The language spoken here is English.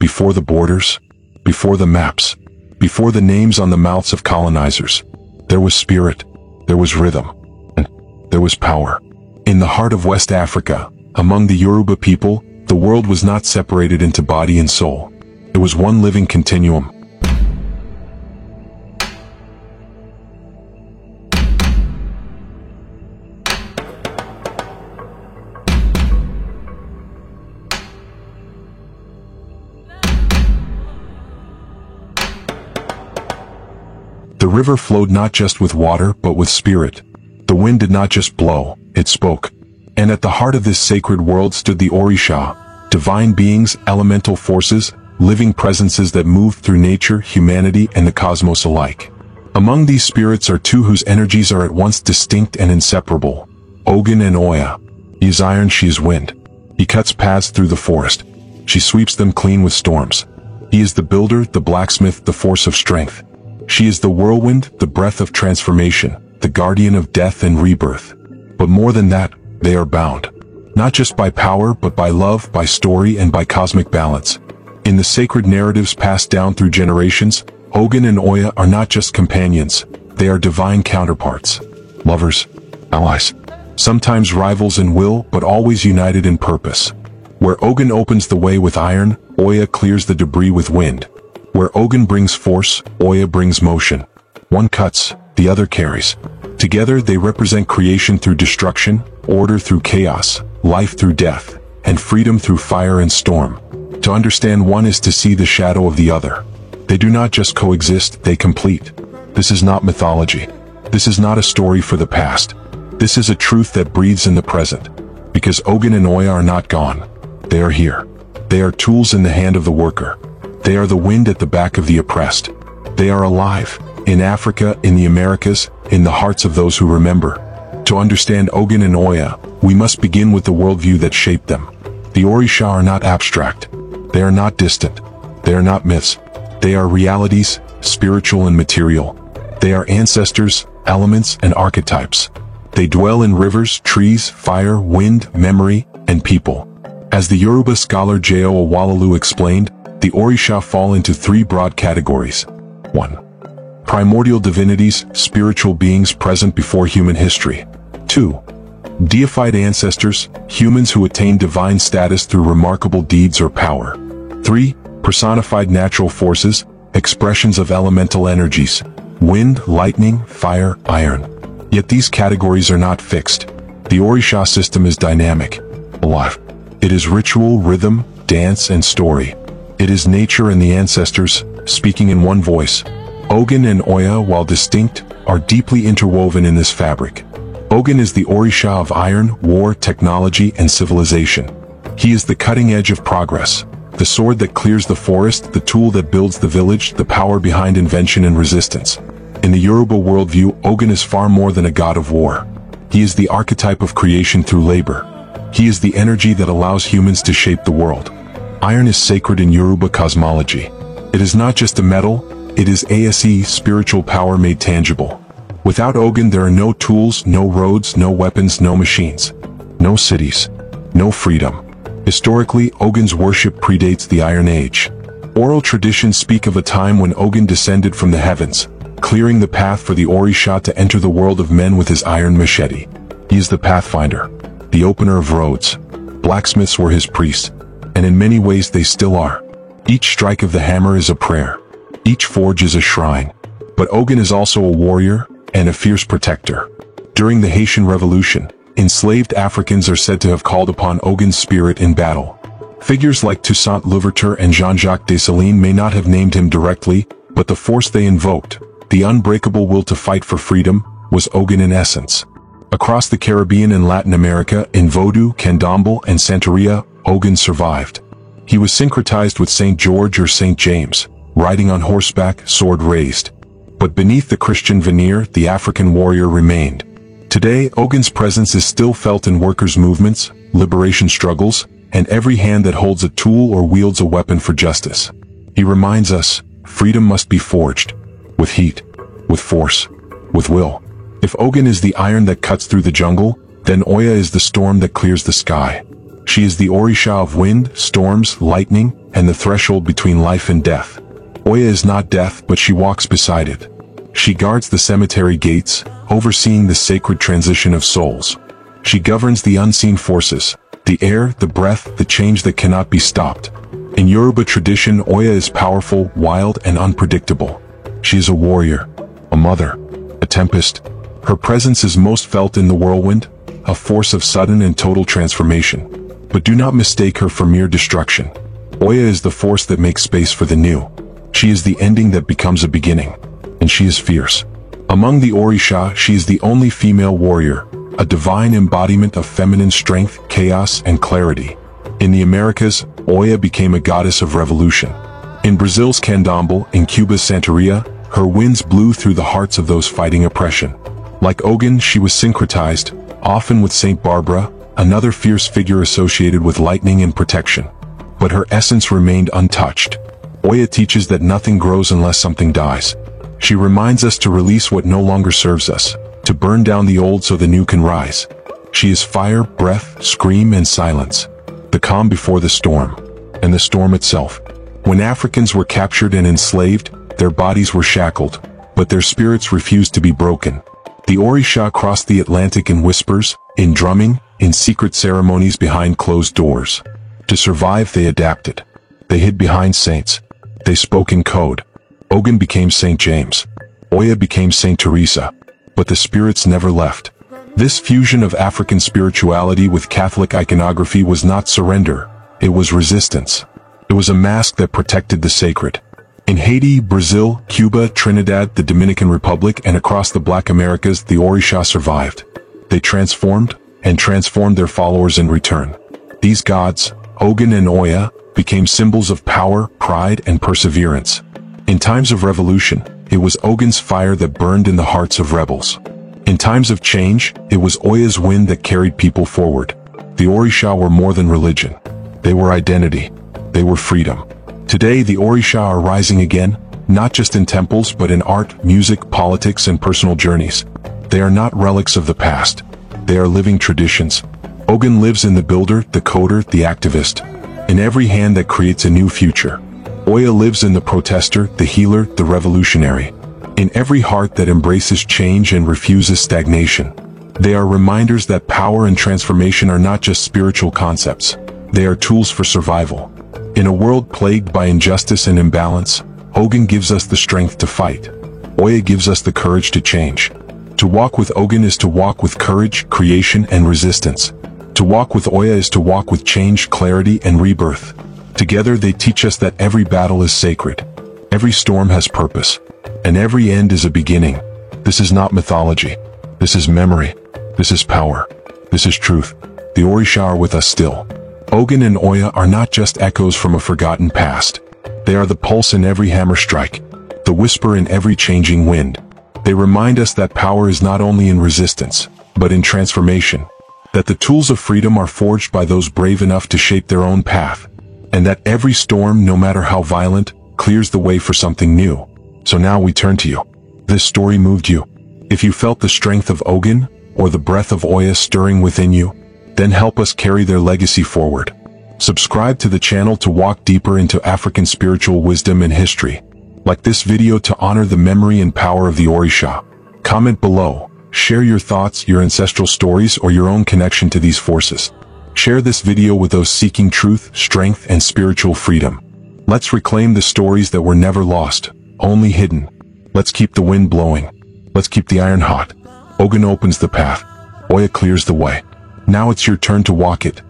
before the borders, before the maps, before the names on the mouths of colonizers, there was spirit, there was rhythm, and there was power. In the heart of West Africa, among the Yoruba people, the world was not separated into body and soul. It was one living continuum. The river flowed not just with water, but with spirit. The wind did not just blow, it spoke. And at the heart of this sacred world stood the Orisha, divine beings, elemental forces, living presences that moved through nature, humanity, and the cosmos alike. Among these spirits are two whose energies are at once distinct and inseparable. Ogun and Oya. He is iron, she is wind. He cuts paths through the forest. She sweeps them clean with storms. He is the builder, the blacksmith, the force of strength. She is the whirlwind, the breath of transformation, the guardian of death and rebirth. But more than that, they are bound. Not just by power, but by love, by story, and by cosmic balance. In the sacred narratives passed down through generations, Ogun and Oya are not just companions, they are divine counterparts. Lovers, allies, sometimes rivals in will, but always united in purpose. Where Ogun opens the way with iron, Oya clears the debris with wind. Where Ogun brings force, Oya brings motion. One cuts, the other carries. Together they represent creation through destruction, order through chaos, life through death, and freedom through fire and storm. To understand one is to see the shadow of the other. They do not just coexist, they complete. This is not mythology. This is not a story for the past. This is a truth that breathes in the present. Because Ogun and Oya are not gone. They are here. They are tools in the hand of the worker. They are the wind at the back of the oppressed. They are alive, in Africa, in the Americas, in the hearts of those who remember. To understand Ogun and Oya, we must begin with the worldview that shaped them. The Orisha are not abstract. They are not distant. They are not myths. They are realities, spiritual and material. They are ancestors, elements, and archetypes. They dwell in rivers, trees, fire, wind, memory, and people. As the Yoruba scholar J.O. Awolalu explained, the Orisha fall into three broad categories. 1. Primordial divinities, spiritual beings present before human history. 2. Deified ancestors, humans who attain divine status through remarkable deeds or power. 3. Personified natural forces, expressions of elemental energies. Wind, lightning, fire, iron. Yet these categories are not fixed. The Orisha system is dynamic, alive. It is ritual, rhythm, dance, and story. It is nature and the ancestors, speaking in one voice. Ogun and Oya, while distinct, are deeply interwoven in this fabric. Ogun is the Orisha of iron, war, technology, and civilization. He is the cutting edge of progress, the sword that clears the forest, the tool that builds the village, the power behind invention and resistance. In the Yoruba worldview, Ogun is far more than a god of war. He is the archetype of creation through labor. He is the energy that allows humans to shape the world. Iron is sacred in Yoruba cosmology. It is not just a metal, it is Ase, spiritual power made tangible. Without Ogun there are no tools, no roads, no weapons, no machines. No cities. No freedom. Historically, Ogun's worship predates the Iron Age. Oral traditions speak of a time when Ogun descended from the heavens, clearing the path for the Orisha to enter the world of men with his iron machete. He is the pathfinder, the opener of roads. Blacksmiths were his priests, and in many ways they still are. Each strike of the hammer is a prayer. Each forge is a shrine. But Ogun is also a warrior and a fierce protector. During the Haitian Revolution, enslaved Africans are said to have called upon Ogun's spirit in battle. Figures like Toussaint Louverture and Jean-Jacques Dessalines may not have named him directly, but the force they invoked, the unbreakable will to fight for freedom, was Ogun in essence. Across the Caribbean and Latin America, in Vodou, Candomblé, and Santeria, Ogun survived. He was syncretized with St. George or St. James, riding on horseback, sword raised. But beneath the Christian veneer, the African warrior remained. Today, Ogun's presence is still felt in workers' movements, liberation struggles, and every hand that holds a tool or wields a weapon for justice. He reminds us, freedom must be forged. With heat, with force, with will. If Ogun is the iron that cuts through the jungle, then Oya is the storm that clears the sky. She is the Orisha of wind, storms, lightning, and the threshold between life and death. Oya is not death, but she walks beside it. She guards the cemetery gates, overseeing the sacred transition of souls. She governs the unseen forces, the air, the breath, the change that cannot be stopped. In Yoruba tradition, Oya is powerful, wild, and unpredictable. She is a warrior, a mother, a tempest. Her presence is most felt in the whirlwind, a force of sudden and total transformation. But do not mistake her for mere destruction. Oya is the force that makes space for the new. She is the ending that becomes a beginning. And she is fierce. Among the Orisha, she is the only female warrior, a divine embodiment of feminine strength, chaos, and clarity. In the Americas, Oya became a goddess of revolution. In Brazil's Candomblé, in Cuba's Santeria, her winds blew through the hearts of those fighting oppression. Like Ogun, she was syncretized, often with Saint Barbara, another fierce figure associated with lightning and protection. But her essence remained untouched. Oya teaches that nothing grows unless something dies. She reminds us to release what no longer serves us, to burn down the old so the new can rise. She is fire, breath, scream, and silence. The calm before the storm, and the storm itself. When Africans were captured and enslaved, their bodies were shackled, but their spirits refused to be broken. The Orisha crossed the Atlantic in whispers, in drumming, in secret ceremonies behind closed doors. To survive, they adapted. They hid behind saints. They spoke in code. Ogun became Saint James. Oya became Saint Teresa. But the spirits never left. This fusion of African spirituality with Catholic iconography was not surrender. It was resistance. It was a mask that protected the sacred. In Haiti, Brazil, Cuba, Trinidad, the Dominican Republic, and across the Black Americas, the Orisha survived. They transformed, and transformed their followers in return. These gods, Ogun and Oya, became symbols of power, pride, and perseverance. In times of revolution, it was Ogun's fire that burned in the hearts of rebels. In times of change, it was Oya's wind that carried people forward. The Orisha were more than religion. They were identity. They were freedom. Today, the Orisha are rising again, not just in temples but in art, music, politics, and personal journeys. They are not relics of the past. They are living traditions. Ogun lives in the builder, the coder, the activist. In every hand that creates a new future. Oya lives in the protester, the healer, the revolutionary. In every heart that embraces change and refuses stagnation. They are reminders that power and transformation are not just spiritual concepts. They are tools for survival. In a world plagued by injustice and imbalance, Ogun gives us the strength to fight. Oya gives us the courage to change. To walk with Ogun is to walk with courage, creation, and resistance. To walk with Oya is to walk with change, clarity, and rebirth. Together they teach us that every battle is sacred. Every storm has purpose. And every end is a beginning. This is not mythology. This is memory. This is power. This is truth. The Orisha are with us still. Ogun and Oya are not just echoes from a forgotten past. They are the pulse in every hammer strike. The whisper in every changing wind. They remind us that power is not only in resistance, but in transformation. That the tools of freedom are forged by those brave enough to shape their own path. And that every storm, no matter how violent, clears the way for something new. So now we turn to you. This story moved you. If you felt the strength of Ogun, or the breath of Oya stirring within you, then help us carry their legacy forward. Subscribe to the channel to walk deeper into African spiritual wisdom and history. Like this video to honor the memory and power of the Orisha. Comment below. Share your thoughts, your ancestral stories, or your own connection to these forces. Share this video with those seeking truth, strength, and spiritual freedom. Let's reclaim the stories that were never lost, only hidden. Let's keep the wind blowing. Let's keep the iron hot. Ogun opens the path. Oya clears the way. Now it's your turn to walk it.